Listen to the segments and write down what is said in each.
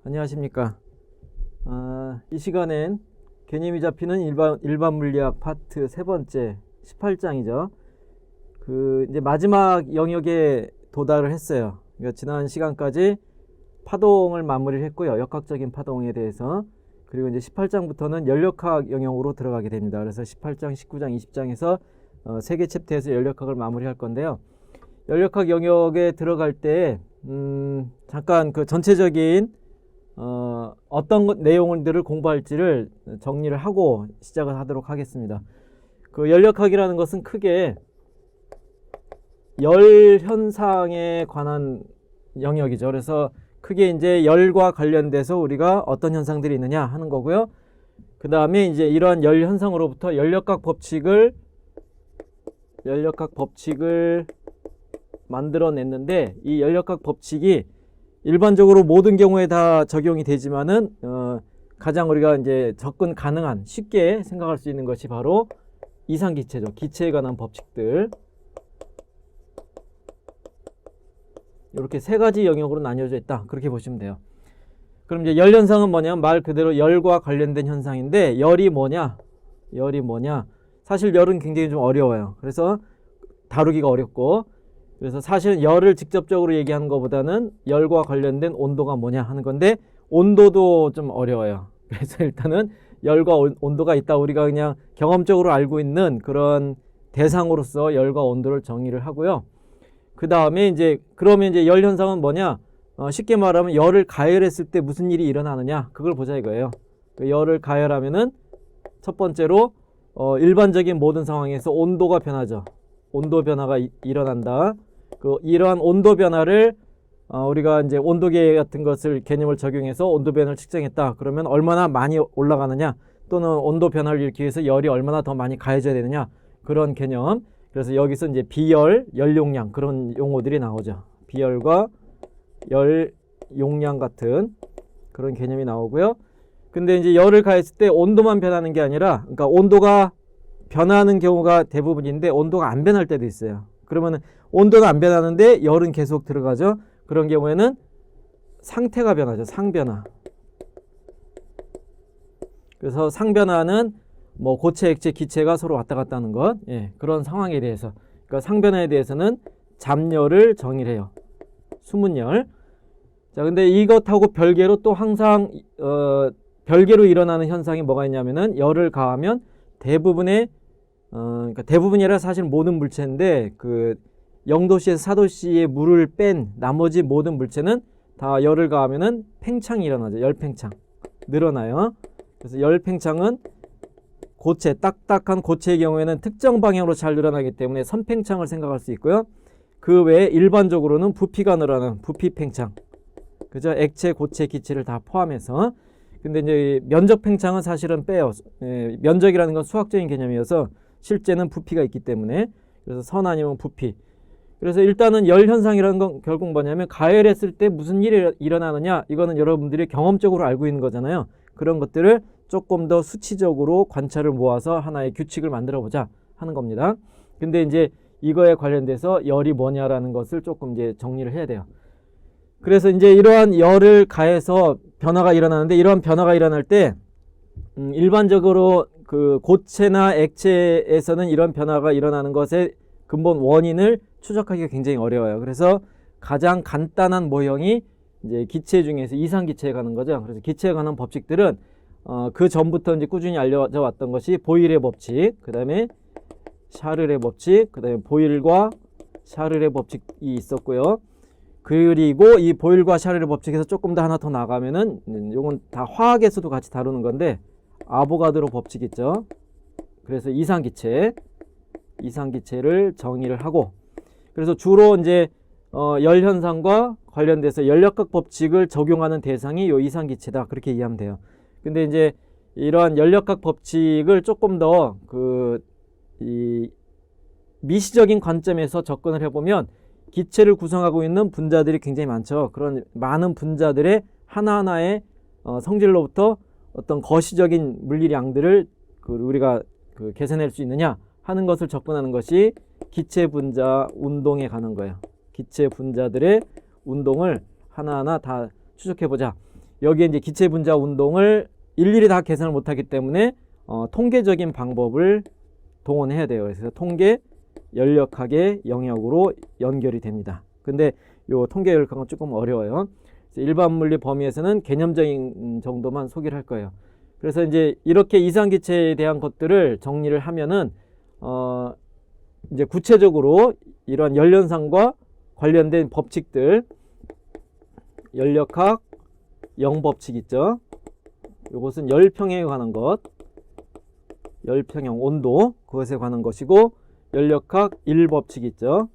안녕하십니까. 이 시간엔 개념이 잡히는 일반 물리학 파트 세 번째 18장이죠. 이제 마지막 영역에 도달을 했어요. 그러니까 지난 시간까지 파동을 마무리를 했고요. 역학적인 파동에 대해서. 그리고 이제 18장부터는 연력학 영역으로 들어가게 됩니다. 그래서 18장, 19장, 20장에서 세 개 챕터에서 연력학을 마무리할 건데요. 연력학 영역에 들어갈 때 잠깐 그 전체적인 어떤 내용들을 공부할지를 정리를 하고 시작을 하도록 하겠습니다. 그 연력학이라는 것은 크게 열 현상에 관한 영역이죠. 그래서 크게 이제 열과 관련돼서 우리가 어떤 현상들이 있느냐 하는 거고요. 그 다음에 이제 이러한 열 현상으로부터 연력학 법칙을 만들어냈는데, 이 연력학 법칙이 일반적으로 모든 경우에 다 적용이 되지만은 가장 우리가 이제 접근 가능한, 쉽게 생각할 수 있는 것이 바로 이상기체죠. 기체에 관한 법칙들. 이렇게 세 가지 영역으로 나뉘어져 있다. 그렇게 보시면 돼요. 그럼 이제 열 현상은 뭐냐면 말 그대로 열과 관련된 현상인데, 열이 뭐냐? 사실 열은 굉장히 좀 어려워요. 그래서 다루기가 어렵고, 그래서 사실은 열을 직접적으로 얘기하는 것보다는 열과 관련된 온도가 뭐냐 하는 건데, 온도도 좀 어려워요. 그래서 일단은 열과 온도가 있다. 우리가 그냥 경험적으로 알고 있는 그런 대상으로서 열과 온도를 정의를 하고요. 그 다음에 이제 그러면 이제 열 현상은 뭐냐? 쉽게 말하면 열을 가열했을 때 무슨 일이 일어나느냐? 그걸 보자 이거예요. 열을 가열하면은 첫 번째로 일반적인 모든 상황에서 온도가 변하죠. 온도 변화가 일어난다. 이러한 온도 변화를 우리가 이제 온도계 같은 것을 개념을 적용해서 온도 변화를 측정했다. 그러면 얼마나 많이 올라가느냐, 또는 온도 변화를 일으키기 위해서 열이 얼마나 더 많이 가해져야 되느냐, 그런 개념. 그래서 여기서 이제 비열, 열용량, 그런 용어들이 나오죠. 비열과 열 용량 같은 그런 개념이 나오고요. 근데 이제 열을 가했을 때 온도만 변하는 게 아니라, 그러니까 온도가 변하는 경우가 대부분인데 온도가 안 변할 때도 있어요. 그러면 온도는 안 변하는데 열은 계속 들어가죠. 그런 경우에는 상태가 변하죠. 상변화. 그래서 상변화는 뭐 고체, 액체, 기체가 서로 왔다 갔다 하는 것, 그런 상황에 대해서, 그러니까 상변화에 대해서는 잡열을 정의를 해요. 수문열. 자, 근데 이것하고 별개로 또 항상 별개로 일어나는 현상이 뭐가 있냐면은, 열을 가하면 대부분의 그러니까 대부분이 아니라 사실 모든 물체인데, 그 0도씨에서 4도씨의 물을 뺀 나머지 모든 물체는 다 열을 가하면은 팽창이 일어나죠. 열팽창 늘어나요. 그래서 열팽창은 고체, 딱딱한 고체의 경우에는 특정 방향으로 잘 늘어나기 때문에 선팽창을 생각할 수 있고요. 그 외에 일반적으로는 부피가 늘어나는 부피팽창, 그죠? 액체, 고체, 기체를 다 포함해서. 근데 이제 면적 팽창은 사실은 빼요. 면적이라는 건 수학적인 개념이어서 실제는 부피가 있기 때문에. 그래서 선 아니면 부피. 그래서 일단은 열 현상이라는 건 결국 뭐냐면, 가열했을 때 무슨 일이 일어나느냐, 이거는 여러분들이 경험적으로 알고 있는 거잖아요. 그런 것들을 조금 더 수치적으로 관찰을 모아서 하나의 규칙을 만들어 보자 하는 겁니다. 근데 이제 이거에 관련돼서 열이 뭐냐라는 것을 조금 이제 정리를 해야 돼요. 그래서 이제 이러한 열을 가해서 변화가 일어나는데, 이러한 변화가 일어날 때 일반적으로 그 고체나 액체에서는 이런 변화가 일어나는 것의 근본 원인을 추적하기가 굉장히 어려워요. 그래서 가장 간단한 모형이 이제 기체 중에서 이상기체에 가는 거죠. 그래서 기체에 관한 법칙들은 그 전부터 이제 꾸준히 알려져 왔던 것이 보일의 법칙, 그 다음에 샤를의 법칙, 그 다음에 보일과 샤를의 법칙이 있었고요. 그리고 이 보일과 샤를의 법칙에서 조금 더 하나 더 나가면은, 요건 다 화학에서도 같이 다루는 건데, 아보가드로 법칙 있죠. 그래서 이상기체를 정의를 하고, 그래서 주로 이제 열 현상과 관련돼서 연력학 법칙을 적용하는 대상이 요 이상기체다, 그렇게 이해하면 돼요. 근데 이제 이러한 연력학 법칙을 조금 더 이 미시적인 관점에서 접근을 해보면, 기체를 구성하고 있는 분자들이 굉장히 많죠. 그런 많은 분자들의 하나하나의 성질로부터 어떤 거시적인 물리량들을 우리가 계산할 수 있느냐 하는 것을 접근하는 것이 기체 분자 운동에 가는 거예요. 기체 분자들의 운동을 하나하나 다 추적해보자. 여기에 이제 기체 분자 운동을 일일이 다 계산을 못하기 때문에 통계적인 방법을 동원해야 돼요. 그래서 통계 연력학의 영역으로 연결이 됩니다. 근데 요 통계 연력학은 조금 어려워요. 일반 물리 범위에서는 개념적인 정도만 소개를 할 거예요. 그래서 이제 이렇게 이상기체에 대한 것들을 정리를 하면은 이제 구체적으로 이런 열연상과 관련된 법칙들, 연력학 영법칙 있죠. 이것은 열평형에 관한 것, 열평형 온도 그것에 관한 것이고, 연력학 1법칙 있죠.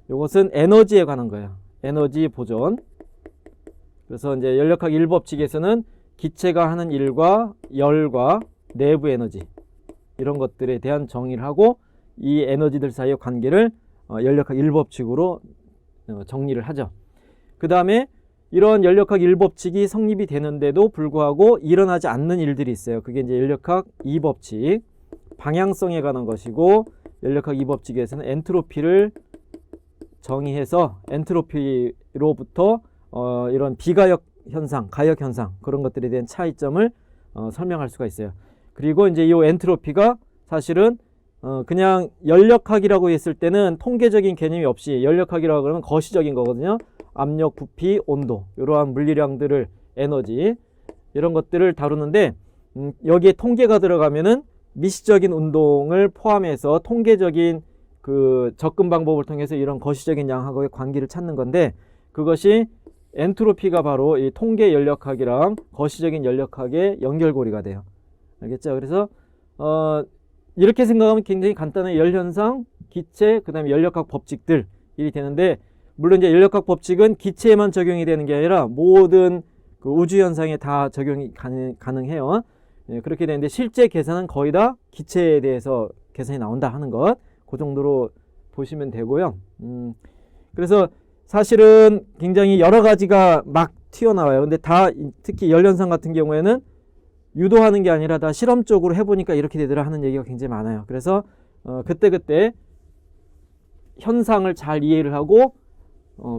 이것은 에너지에 관한 거예요. 에너지 보존. 그래서 이제 연력학 1법칙에서는 기체가 하는 일과 열과 내부 에너지 이런 것들에 대한 정의를 하고, 이 에너지들 사이의 관계를 연력학 1법칙으로 정리를 하죠. 그 다음에 이런 연력학 1법칙이 성립이 되는데도 불구하고 일어나지 않는 일들이 있어요. 그게 이제 연력학 2법칙, 방향성에 관한 것이고, 연력학 2법칙에서는 엔트로피를 정의해서 엔트로피로부터 이런 비가역 현상, 가역 현상 그런 것들에 대한 차이점을 설명할 수가 있어요. 그리고 이제 이 엔트로피가 사실은 그냥 연력학이라고 했을 때는 통계적인 개념이 없이, 연력학이라고 그러면 거시적인 거거든요. 압력, 부피, 온도 이러한 물리량들을, 에너지 이런 것들을 다루는데, 여기에 통계가 들어가면은 미시적인 운동을 포함해서 통계적인 그 접근 방법을 통해서 이런 거시적인 양하고의 관계를 찾는 건데, 그것이 엔트로피가 바로 이 통계 연력학이랑 거시적인 연력학의 연결고리가 돼요. 알겠죠? 그래서 이렇게 생각하면 굉장히 간단한 열현상, 기체, 그 다음에 연력학 법칙들이 되는데, 물론 이제 연력학 법칙은 기체에만 적용이 되는 게 아니라 모든 그 우주 현상에 다 적용이 가능해요. 예, 그렇게 되는데 실제 계산은 거의 다 기체에 대해서 계산이 나온다 하는 것, 그 정도로 보시면 되고요. 그래서 사실은 굉장히 여러 가지가 막 튀어나와요. 근데 다 특히 열현상 같은 경우에는 유도하는 게 아니라 다 실험적으로 해보니까 이렇게 되더라 하는 얘기가 굉장히 많아요. 그래서 그때그때 현상을 잘 이해를 하고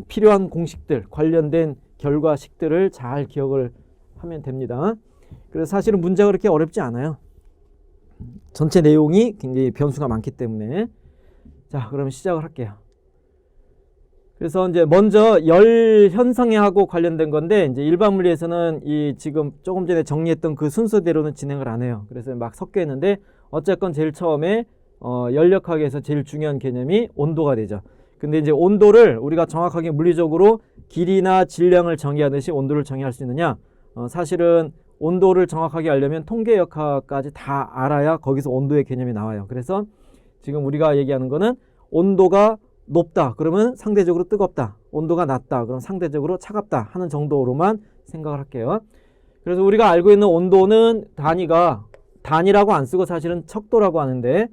필요한 공식들, 관련된 결과식들을 잘 기억을 하면 됩니다. 그래서 사실은 문제가 그렇게 어렵지 않아요. 전체 내용이 굉장히 변수가 많기 때문에. 자, 그럼 시작을 할게요. 그래서 이제 먼저 열 현상하고 관련된 건데, 이제 일반 물리에서는 이 지금 조금 전에 정리했던 그 순서대로는 진행을 안 해요. 그래서 막 섞여 있는데, 어쨌건 제일 처음에 연력학에서 제일 중요한 개념이 온도가 되죠. 근데 이제 온도를 우리가 정확하게 물리적으로 길이나 질량을 정의하듯이 온도를 정의할 수 있느냐? 사실은 온도를 정확하게 알려면 통계역학까지 다 알아야 거기서 온도의 개념이 나와요. 그래서 지금 우리가 얘기하는 거는 온도가 높다 그러면 상대적으로 뜨겁다, 온도가 낮다 그럼 상대적으로 차갑다 하는 정도로만 생각을 할게요. 그래서 우리가 알고 있는 온도는 단위라고 안 쓰고 사실은 척도라고 하는데,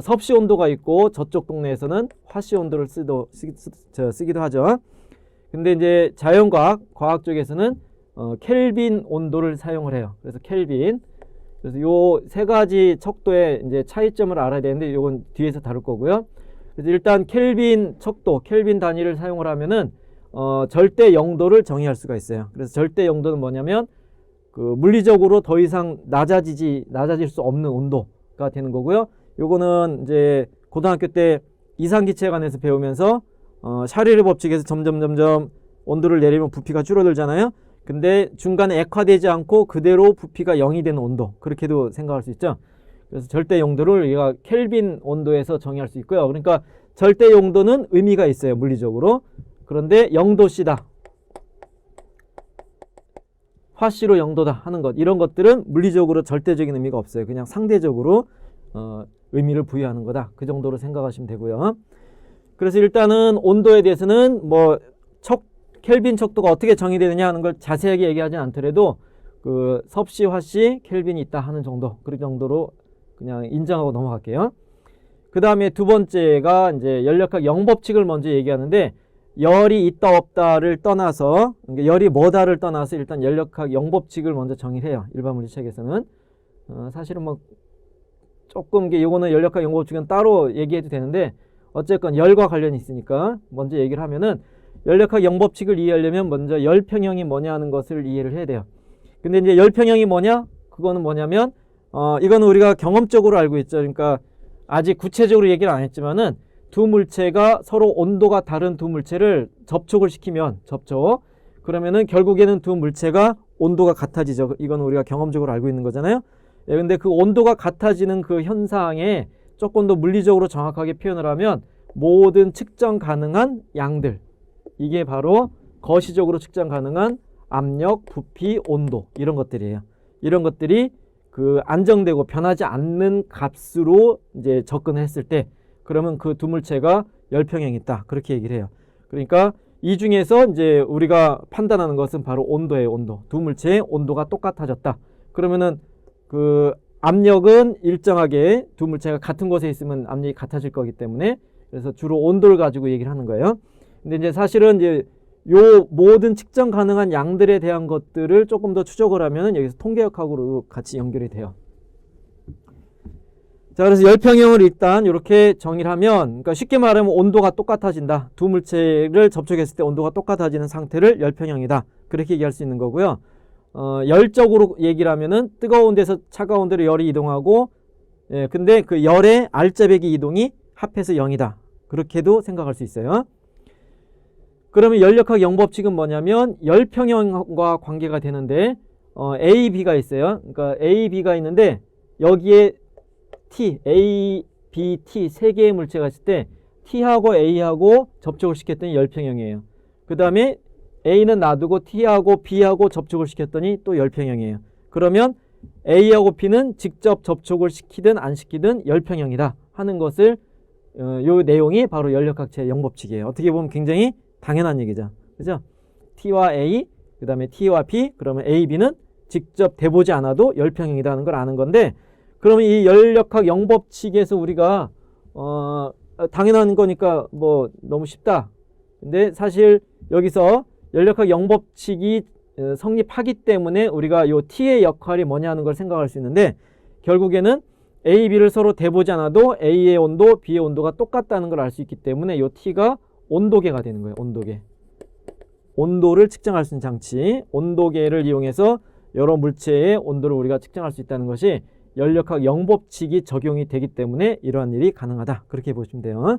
섭씨 온도가 있고 저쪽 동네에서는 화씨 온도를 쓰기도 하죠. 근데 이제 자연과학, 과학 쪽에서는 켈빈 온도를 사용을 해요. 그래서 켈빈. 그래서 요 세 가지 척도의 이제 차이점을 알아야 되는데, 요건 뒤에서 다룰 거고요. 그래서 일단 켈빈 척도, 켈빈 단위를 사용을 하면은 절대 영도를 정의할 수가 있어요. 그래서 절대 영도는 뭐냐면 그 물리적으로 더 이상 낮아질 수 없는 온도가 되는 거고요. 요거는 이제 고등학교 때 이상기체에 관해서 배우면서 샤를의 법칙에서 점점 온도를 내리면 부피가 줄어들잖아요. 근데 중간에 액화되지 않고 그대로 부피가 0이 되는 온도, 그렇게도 생각할 수 있죠. 그래서 절대 용도를 우리가 켈빈 온도에서 정의할 수 있고요. 그러니까 절대 용도는 의미가 있어요, 물리적으로. 그런데 0도씨다, 화씨로 0도다 하는 것, 이런 것들은 물리적으로 절대적인 의미가 없어요. 그냥 상대적으로 의미를 부여하는 거다, 그 정도로 생각하시면 되고요. 그래서 일단은 온도에 대해서는 뭐 켈빈 척도가 어떻게 정의되느냐 하는 걸 자세하게 얘기하진 않더라도 그 섭씨, 화씨, 켈빈이 있다 하는 정도, 그 정도로 그냥 인정하고 넘어갈게요. 그 다음에 두 번째가 이제 연력학 영법칙을 먼저 얘기하는데, 열이 있다 없다를 떠나서, 그러니까 열이 뭐다를 떠나서 일단 연력학 영법칙을 먼저 정의를 해요. 일반 물리책에서는. 사실은 뭐 조금 요거는 연력학 영법칙은 따로 얘기해도 되는데, 어쨌건 열과 관련이 있으니까 먼저 얘기를 하면은, 연력학 영법칙을 이해하려면 먼저 열평형이 뭐냐 하는 것을 이해를 해야 돼요. 근데 이제 열평형이 뭐냐? 그거는 뭐냐면 이거는 우리가 경험적으로 알고 있죠. 그러니까 아직 구체적으로 얘기를 안 했지만은 두 물체가 서로 온도가 다른 두 물체를 접촉을 시키면 그러면은 결국에는 두 물체가 온도가 같아지죠. 이건 우리가 경험적으로 알고 있는 거잖아요. 예, 근데 그 온도가 같아지는 그 현상에 조금 더 물리적으로 정확하게 표현을 하면 모든 측정 가능한 양들, 이게 바로 거시적으로 측정 가능한 압력, 부피, 온도 이런 것들이에요. 이런 것들이 그 안정되고 변하지 않는 값으로 이제 접근했을 때 그러면 그 두 물체가 열평형이 있다. 그렇게 얘기를 해요. 그러니까 이 중에서 이제 우리가 판단하는 것은 바로 온도예요. 온도. 두 물체의 온도가 똑같아졌다. 그러면은 그 압력은 일정하게 두 물체가 같은 곳에 있으면 압력이 같아질 거기 때문에 그래서 주로 온도를 가지고 얘기를 하는 거예요. 근데 이제 사실은 이제 요 모든 측정 가능한 양들에 대한 것들을 조금 더 추적을 하면 여기서 통계역학으로 같이 연결이 돼요. 자, 그래서 열평형을 일단 이렇게 정의를 하면, 그러니까 쉽게 말하면 온도가 똑같아진다. 두 물체를 접촉했을 때 온도가 똑같아지는 상태를 열평형이다. 그렇게 얘기할 수 있는 거고요. 열적으로 얘기를 하면은 뜨거운 데서 차가운 데로 열이 이동하고, 예, 근데 그 열의 알짜배기 이동이 합해서 0이다. 그렇게도 생각할 수 있어요. 그러면 연력학 영법칙은 뭐냐면 열평형과 관계가 되는데 A, B가 있어요. 그러니까 A, B가 있는데 여기에 T, A, B, T 세 개의 물체가 있을 때 T하고 A하고 접촉을 시켰더니 열평형이에요. 그 다음에 A는 놔두고 T하고 B하고 접촉을 시켰더니 또 열평형이에요. 그러면 A하고 B는 직접 접촉을 시키든 안 시키든 열평형이다 하는 것을 요 내용이 바로 연력학체 영법칙이에요. 어떻게 보면 굉장히 당연한 얘기죠. 그죠? T와 A, 그 다음에 T와 B, 그러면 A, B는 직접 대보지 않아도 열평형이라는 걸 아는 건데, 그러면 이 연력학 영법칙에서 우리가 당연한 거니까 뭐 너무 쉽다. 근데 사실 여기서 연력학 영법칙이 성립하기 때문에 우리가 요 T의 역할이 뭐냐 하는 걸 생각할 수 있는데, 결국에는 A, B를 서로 대보지 않아도 A의 온도, B의 온도가 똑같다는 걸 알 수 있기 때문에 요 T가 온도계가 되는 거예요. 온도계. 온도를 측정할 수 있는 장치. 온도계를 이용해서 여러 물체의 온도를 우리가 측정할 수 있다는 것이 연력학 영법칙이 적용이 되기 때문에 이러한 일이 가능하다. 그렇게 보시면 돼요.